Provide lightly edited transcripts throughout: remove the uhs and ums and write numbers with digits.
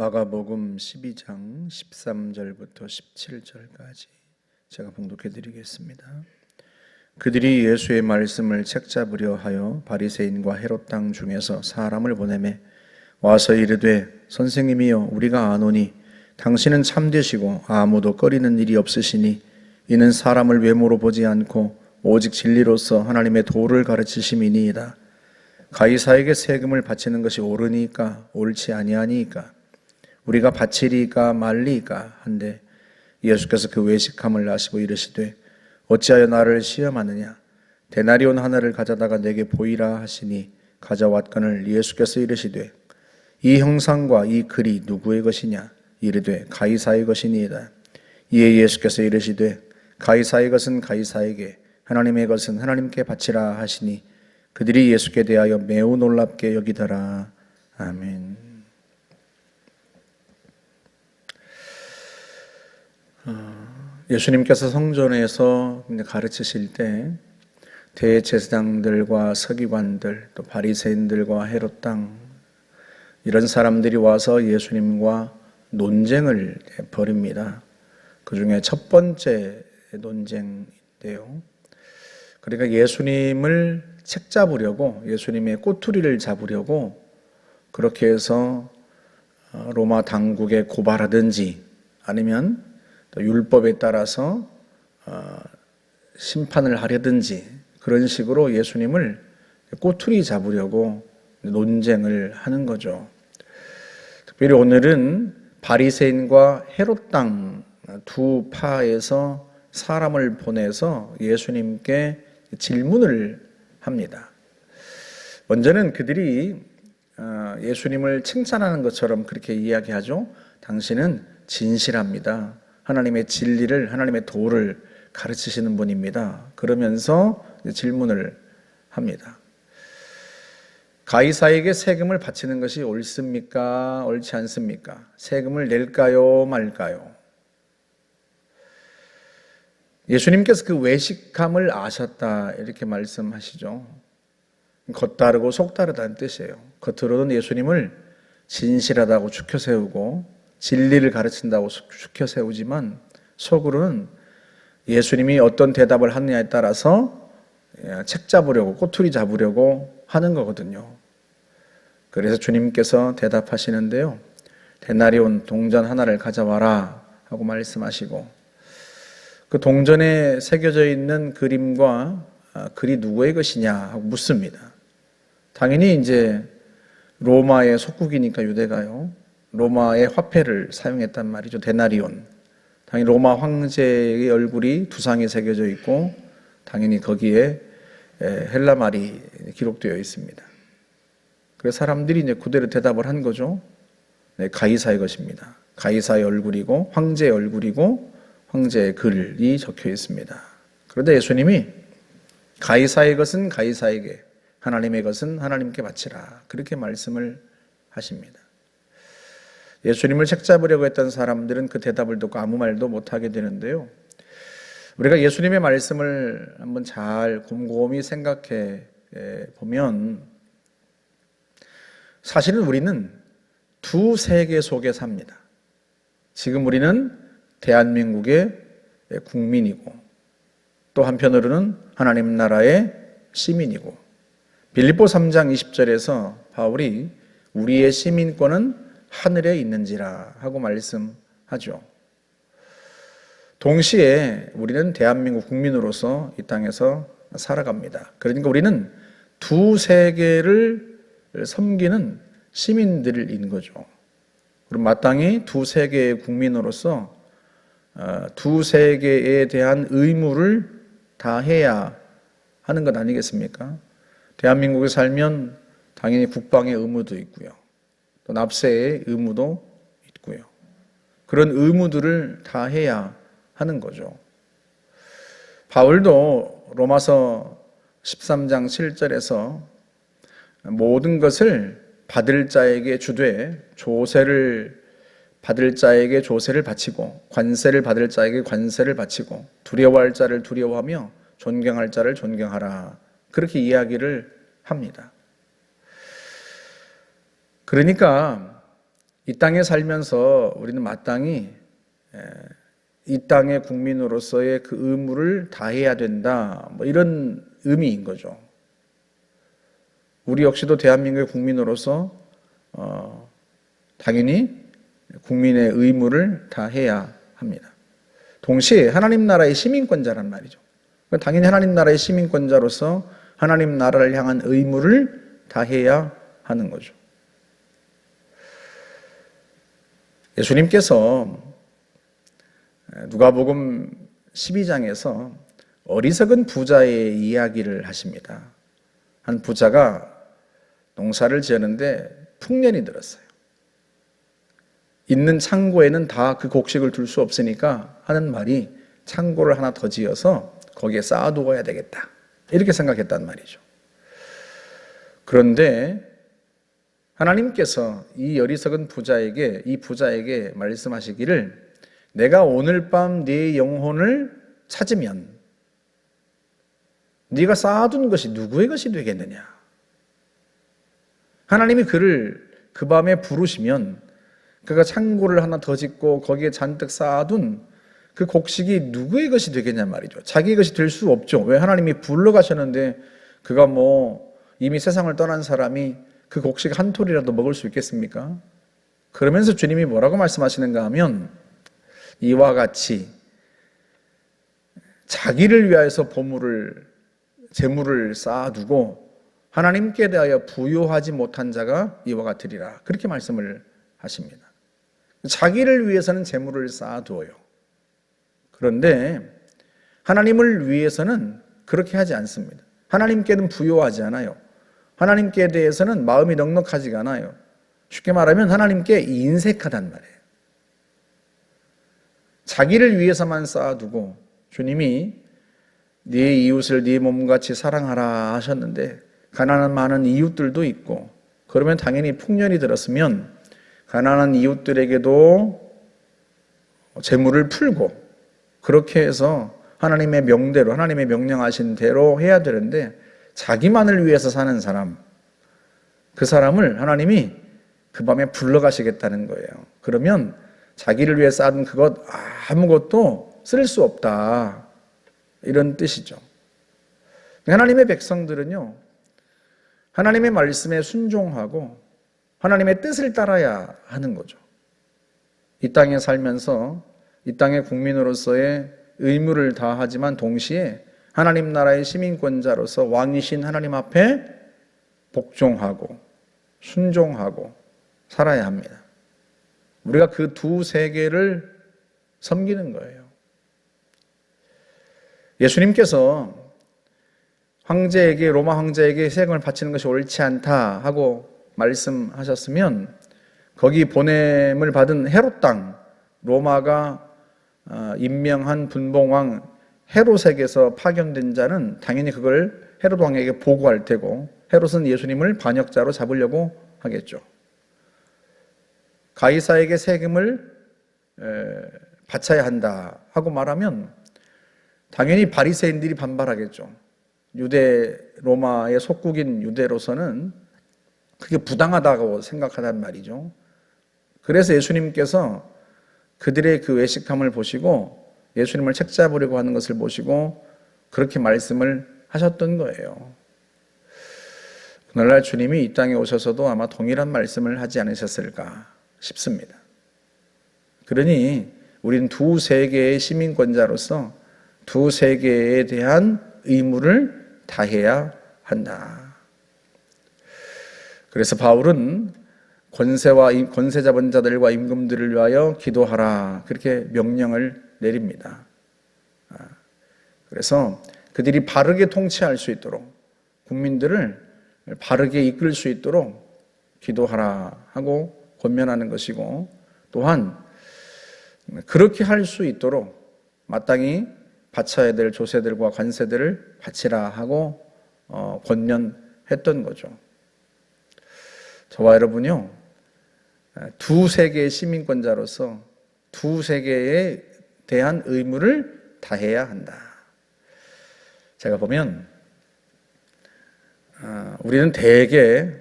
마가복음 12장 13절부터 17절까지 제가 봉독해 드리겠습니다. 그들이 예수의 말씀을 책잡으려 하여 바리새인과 헤롯 땅 중에서 사람을 보내매 와서 이르되 선생님이여 우리가 아노니 당신은 참되시고 아무도 꺼리는 일이 없으시니 이는 사람을 외모로 보지 않고 오직 진리로서 하나님의 도를 가르치심이니이다. 가이사에게 세금을 바치는 것이 옳으니까 옳지 아니하니까 우리가 바치리까 말리까 한데 예수께서 그 외식함을 아시고 이르시되 어찌하여 나를 시험하느냐 데나리온 하나를 가져다가 내게 보이라 하시니 가져왔거늘 예수께서 이르시되 이 형상과 이 글이 누구의 것이냐 이르되 가이사의 것이니이다. 이에 예수께서 이르시되 가이사의 것은 가이사에게 하나님의 것은 하나님께 바치라 하시니 그들이 예수께 대하여 매우 놀랍게 여기더라. 아멘. 예수님께서 성전에서 가르치실 때 대제사장들과 서기관들 또 바리새인들과 헤롯 땅 이런 사람들이 와서 예수님과 논쟁을 벌입니다. 그 중에 첫 번째 논쟁인데요. 그러니까 예수님을 책잡으려고 예수님의 꼬투리를 잡으려고 그렇게 해서 로마 당국에 고발하든지 아니면 또 율법에 따라서 심판을 하려든지 그런 식으로 예수님을 꼬투리 잡으려고 논쟁을 하는 거죠. 특별히 오늘은 바리새인과 헤롯 땅 두 파에서 사람을 보내서 예수님께 질문을 합니다. 먼저는 그들이 예수님을 칭찬하는 것처럼 그렇게 이야기하죠. 당신은 진실합니다. 하나님의 진리를, 하나님의 도를 가르치시는 분입니다. 그러면서 질문을 합니다. 가이사에게 세금을 바치는 것이 옳습니까? 옳지 않습니까? 세금을 낼까요? 말까요? 예수님께서 그 외식함을 아셨다 이렇게 말씀하시죠. 겉다르고 속다르다는 뜻이에요. 겉으로는 예수님을 진실하다고 추켜 세우고 진리를 가르친다고 추켜 세우지만 속으로는 예수님이 어떤 대답을 하느냐에 따라서 책 잡으려고 꼬투리 잡으려고 하는 거거든요. 그래서 주님께서 대답하시는데요. 데나리온 동전 하나를 가져와라 하고 말씀하시고 그 동전에 새겨져 있는 그림과 글이 누구의 것이냐 하고 묻습니다. 당연히 이제 로마의 속국이니까 유대가요. 로마의 화폐를 사용했단 말이죠. 데나리온. 당연히 로마 황제의 얼굴이 두상에 새겨져 있고 당연히 거기에 헬라 말이 기록되어 있습니다. 그래서 사람들이 이제 그대로 대답을 한 거죠. 네, 가이사의 것입니다. 가이사의 얼굴이고 황제의 얼굴이고 황제의 글이 적혀 있습니다. 그런데 예수님이 가이사의 것은 가이사에게 하나님의 것은 하나님께 바치라 그렇게 말씀을 하십니다. 예수님을 책잡으려고 했던 사람들은 그 대답을 듣고 아무 말도 못하게 되는데요. 우리가 예수님의 말씀을 한번 잘 곰곰이 생각해 보면 사실은 우리는 두 세계 속에 삽니다. 지금 우리는 대한민국의 국민이고 또 한편으로는 하나님 나라의 시민이고 빌립보 3장 20절에서 바울이 우리의 시민권은 하늘에 있는지라 하고 말씀하죠. 동시에 우리는 대한민국 국민으로서 이 땅에서 살아갑니다. 그러니까 우리는 두 세계를 섬기는 시민들인 거죠. 그럼 마땅히 두 세계의 국민으로서 두 세계에 대한 의무를 다해야 하는 것 아니겠습니까? 대한민국에 살면 당연히 국방의 의무도 있고요. 또 납세의 의무도 있고요. 그런 의무들을 다해야 하는 거죠. 바울도 로마서 13장 7절에서 모든 것을 받을 자에게 주되 조세를 받을 자에게 조세를 바치고 관세를 받을 자에게 관세를 바치고 두려워할 자를 두려워하며 존경할 자를 존경하라 그렇게 이야기를 합니다. 그러니까 이 땅에 살면서 우리는 마땅히 이 땅의 국민으로서의 그 의무를 다해야 된다. 뭐 이런 의미인 거죠. 우리 역시도 대한민국의 국민으로서 당연히 국민의 의무를 다해야 합니다. 동시에 하나님 나라의 시민권자란 말이죠. 당연히 하나님 나라의 시민권자로서 하나님 나라를 향한 의무를 다해야 하는 거죠. 예수님께서 누가복음 12장에서 어리석은 부자의 이야기를 하십니다. 한 부자가 농사를 지었는데 풍년이 들었어요. 있는 창고에는 다 그 곡식을 둘 수 없으니까 하는 말이 창고를 하나 더 지어서 거기에 쌓아두어야 되겠다. 이렇게 생각했단 말이죠. 그런데 하나님께서 이 어리석은 이 부자에게 말씀하시기를 내가 오늘 밤 네 영혼을 찾으면 네가 쌓아둔 것이 누구의 것이 되겠느냐. 하나님이 그를 그 밤에 부르시면 그가 창고를 하나 더 짓고 거기에 잔뜩 쌓아둔 그 곡식이 누구의 것이 되겠냐 말이죠. 자기의 것이 될 수 없죠. 왜? 하나님이 불러가셨는데 그가 뭐 이미 세상을 떠난 사람이 그 곡식 한 톨이라도 먹을 수 있겠습니까? 그러면서 주님이 뭐라고 말씀하시는가 하면 이와 같이 자기를 위하여서 재물을 쌓아두고 하나님께 대하여 부요하지 못한 자가 이와 같으리라. 그렇게 말씀을 하십니다. 자기를 위해서는 재물을 쌓아두어요. 그런데 하나님을 위해서는 그렇게 하지 않습니다. 하나님께는 부요하지 않아요. 하나님께 대해서는 마음이 넉넉하지가 않아요. 쉽게 말하면 하나님께 인색하단 말이에요. 자기를 위해서만 쌓아두고 주님이 네 이웃을 네 몸같이 사랑하라 하셨는데 가난한 많은 이웃들도 있고 그러면 당연히 풍년이 들었으면 가난한 이웃들에게도 재물을 풀고 그렇게 해서 하나님의 명대로 하나님의 명령하신 대로 해야 되는데 자기만을 위해서 사는 사람 그 사람을 하나님이 그 밤에 불러가시겠다는 거예요. 그러면 자기를 위해 쌓은 그것 아무것도 쓸 수 없다 이런 뜻이죠. 하나님의 백성들은요 하나님의 말씀에 순종하고 하나님의 뜻을 따라야 하는 거죠. 이 땅에 살면서 이 땅의 국민으로서의 의무를 다하지만 동시에 하나님 나라의 시민권자로서 왕이신 하나님 앞에 복종하고 순종하고 살아야 합니다. 우리가 그 두 세계를 섬기는 거예요. 예수님께서 로마 황제에게 세금을 바치는 것이 옳지 않다 하고 말씀하셨으면 거기 보냄을 받은 헤롯 땅, 로마가 임명한 분봉왕 헤롯에게서 파견된 자는 당연히 그걸 헤롯 왕에게 보고할 테고 헤롯은 예수님을 반역자로 잡으려고 하겠죠. 가이사에게 세금을 바쳐야 한다 하고 말하면 당연히 바리새인들이 반발하겠죠. 로마의 속국인 유대로서는 그게 부당하다고 생각하단 말이죠. 그래서 예수님께서 그들의 그 외식함을 보시고 예수님을 책잡으려고 하는 것을 보시고 그렇게 말씀을 하셨던 거예요. 오늘날 주님이 이 땅에 오셔서도 아마 동일한 말씀을 하지 않으셨을까 싶습니다. 그러니 우리는 두 세계의 시민권자로서 두 세계에 대한 의무를 다해야 한다. 그래서 바울은 권세 잡은 자들과 임금들을 위하여 기도하라 그렇게 명령을 내립니다. 그래서 그들이 바르게 통치할 수 있도록 국민들을 바르게 이끌 수 있도록 기도하라 하고 권면하는 것이고 또한 그렇게 할 수 있도록 마땅히 바쳐야 될 조세들과 관세들을 바치라 하고 권면했던 거죠. 저와 여러분요 두 세계의 시민권자로서 두 세계에 대한 의무를 다해야 한다. 제가 보면 우리는 대개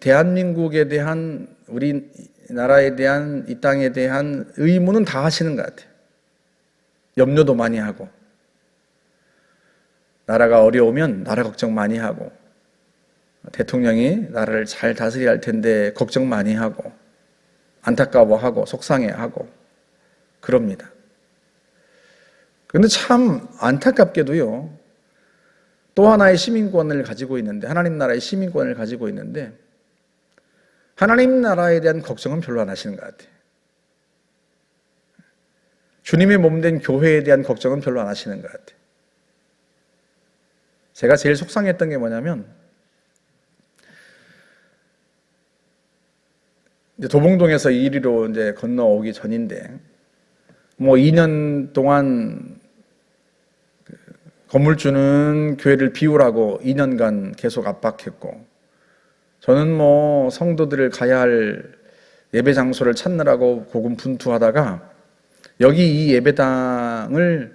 대한민국에 대한, 우리나라에 대한, 이 땅에 대한 의무는 다 하시는 것 같아요. 염려도 많이 하고, 나라가 어려우면 나라 걱정 많이 하고, 대통령이 나라를 잘 다스려야 할 텐데 걱정 많이 하고, 안타까워하고 속상해하고 그럽니다. 그런데 참 안타깝게도요, 또 하나의 시민권을 가지고 있는데, 하나님 나라의 시민권을 가지고 있는데 하나님 나라에 대한 걱정은 별로 안 하시는 것 같아요. 주님의 몸된 교회에 대한 걱정은 별로 안 하시는 것 같아요. 제가 제일 속상했던 게 뭐냐면, 이제 도봉동에서 이리로 이제 건너오기 전인데, 2년 동안 건물주는 교회를 비우라고 2년간 계속 압박했고, 저는 성도들을 가야 할 예배 장소를 찾느라고 고군분투하다가 여기 이 예배당을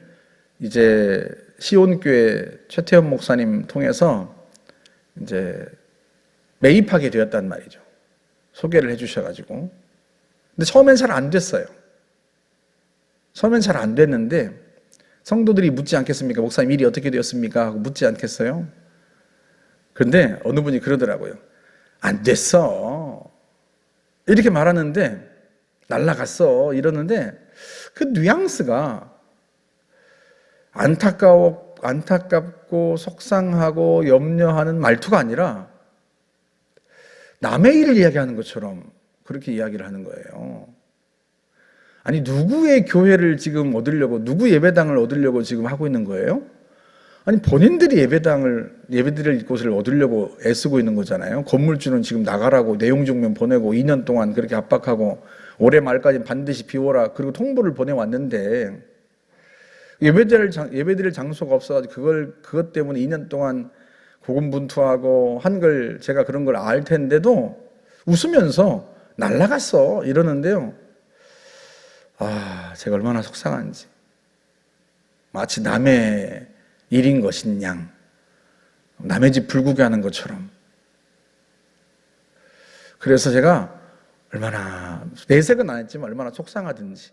이제 시온교회 최태원 목사님 통해서 이제 매입하게 되었단 말이죠. 소개를 해주셔가지고. 근데 처음엔 잘 안 됐어요. 처음엔 잘 안 됐는데 성도들이 묻지 않겠습니까? 목사님 일이 어떻게 되었습니까? 하고 묻지 않겠어요? 그런데 어느 분이 그러더라고요. 안 됐어. 이렇게 말하는데 날라갔어. 이러는데 그 뉘앙스가 안타깝고 속상하고 염려하는 말투가 아니라 남의 일을 이야기하는 것처럼 그렇게 이야기를 하는 거예요. 아니, 누구의 교회를 지금 얻으려고, 누구 예배당을 얻으려고 지금 하고 있는 거예요? 아니, 본인들이 예배드릴 곳을 얻으려고 애쓰고 있는 거잖아요. 건물주는 지금 나가라고 내용증명 보내고 2년 동안 그렇게 압박하고 올해 말까지 반드시 비워라, 그리고 통보를 보내왔는데 예배드릴 장소가 없어가지고 그것 때문에 2년 동안 고군분투하고 한 걸 제가 그런 걸 알 텐데도 웃으면서 날라갔어 이러는데요. 제가 얼마나 속상한지. 마치 남의 일인 것인 양, 남의 집 불구게 하는 것처럼. 그래서 제가 얼마나, 내색은 안 했지만 얼마나 속상하든지.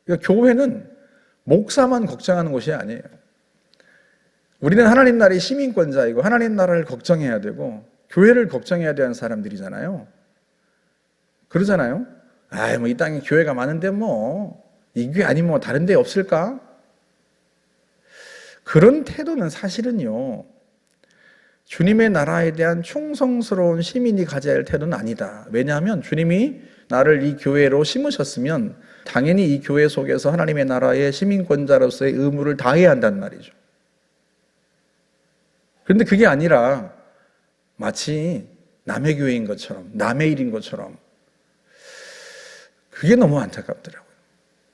그러니까 교회는 목사만 걱정하는 곳이 아니에요. 우리는 하나님 나라의 시민권자이고 하나님 나라를 걱정해야 되고 교회를 걱정해야 되는 사람들이잖아요. 그러잖아요. 이 땅에 교회가 많은데 이 교회 아니면 다른 데 없을까? 그런 태도는 사실은요, 주님의 나라에 대한 충성스러운 시민이 가져야 할 태도는 아니다. 왜냐하면 주님이 나를 이 교회로 심으셨으면 당연히 이 교회 속에서 하나님의 나라의 시민권자로서의 의무를 다해야 한단 말이죠. 그런데 그게 아니라 마치 남의 교회인 것처럼, 남의 일인 것처럼, 그게 너무 안타깝더라고요.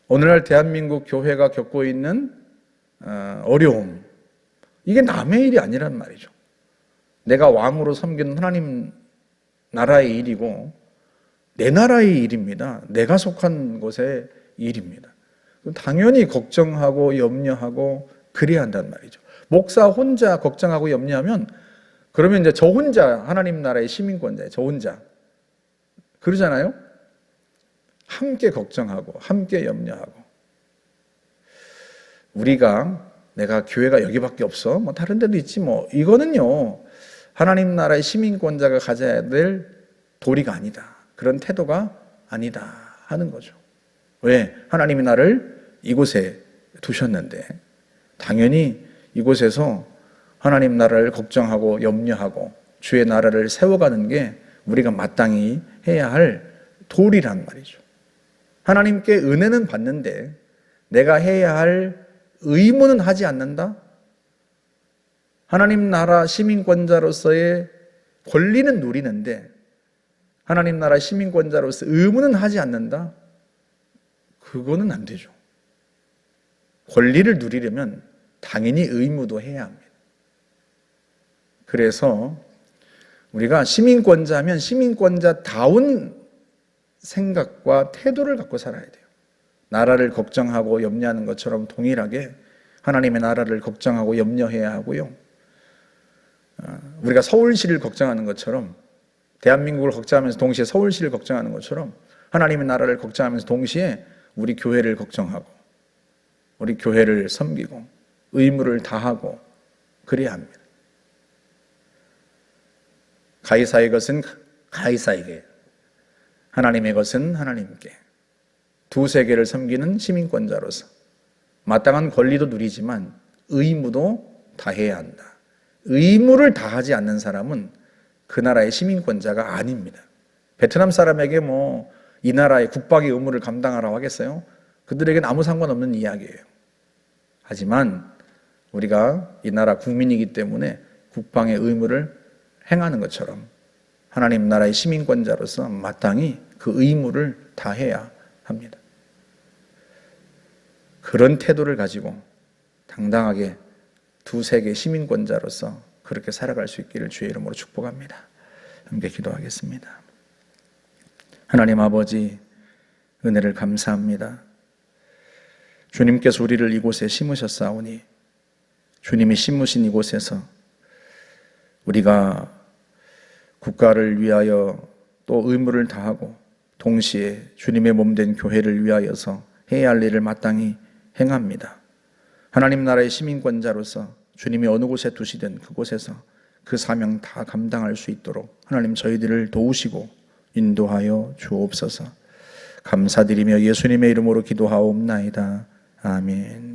오늘날 대한민국 교회가 겪고 있는 어려움, 이게 남의 일이 아니란 말이죠. 내가 왕으로 섬기는 하나님 나라의 일이고 내 나라의 일입니다. 내가 속한 곳의 일입니다. 당연히 걱정하고 염려하고 그래야 한단 말이죠. 목사 혼자 걱정하고 염려하면 그러면 이제 저 혼자 하나님 나라의 시민권자예요. 저 혼자. 그러잖아요. 함께 걱정하고 함께 염려하고. 내가 교회가 여기밖에 없어? 다른 데도 있지 이거는요, 하나님 나라의 시민권자가 가져야 될 도리가 아니다. 그런 태도가 아니다 하는 거죠. 왜? 하나님이 나를 이곳에 두셨는데 당연히 이곳에서 하나님 나라를 걱정하고 염려하고 주의 나라를 세워가는 게 우리가 마땅히 해야 할 도리란 말이죠. 하나님께 은혜는 받는데 내가 해야 할 의무는 하지 않는다? 하나님 나라 시민권자로서의 권리는 누리는데 하나님 나라 시민권자로서 의무는 하지 않는다? 그거는 안 되죠. 권리를 누리려면 당연히 의무도 해야 합니다. 그래서 우리가 시민권자면 시민권자다운 생각과 태도를 갖고 살아야 돼요. 나라를 걱정하고 염려하는 것처럼 동일하게 하나님의 나라를 걱정하고 염려해야 하고요. 우리가 서울시를 걱정하는 것처럼, 대한민국을 걱정하면서 동시에 서울시를 걱정하는 것처럼 하나님의 나라를 걱정하면서 동시에 우리 교회를 걱정하고 우리 교회를 섬기고 의무를 다하고 그래야 합니다. 가이사의 것은 가이사에게, 하나님의 것은 하나님께, 두 세계를 섬기는 시민권자로서 마땅한 권리도 누리지만 의무도 다해야 한다. 의무를 다하지 않는 사람은 그 나라의 시민권자가 아닙니다. 베트남 사람에게 이 나라의 국방의 의무를 감당하라고 하겠어요? 그들에게는 아무 상관없는 이야기예요. 하지만 우리가 이 나라 국민이기 때문에 국방의 의무를 행하는 것처럼 하나님 나라의 시민권자로서 마땅히 그 의무를 다해야 합니다. 그런 태도를 가지고 당당하게 두 세계 시민권자로서 그렇게 살아갈 수 있기를 주의 이름으로 축복합니다. 함께 기도하겠습니다. 하나님 아버지, 은혜를 감사합니다. 주님께서 우리를 이곳에 심으셨사오니 주님이 심으신 이곳에서 우리가 국가를 위하여 또 의무를 다하고 동시에 주님의 몸된 교회를 위하여서 해야 할 일을 마땅히 행합니다. 하나님 나라의 시민권자로서 주님이 어느 곳에 두시든 그곳에서 그 사명 다 감당할 수 있도록 하나님 저희들을 도우시고 인도하여 주옵소서. 감사드리며 예수님의 이름으로 기도하옵나이다. 아멘.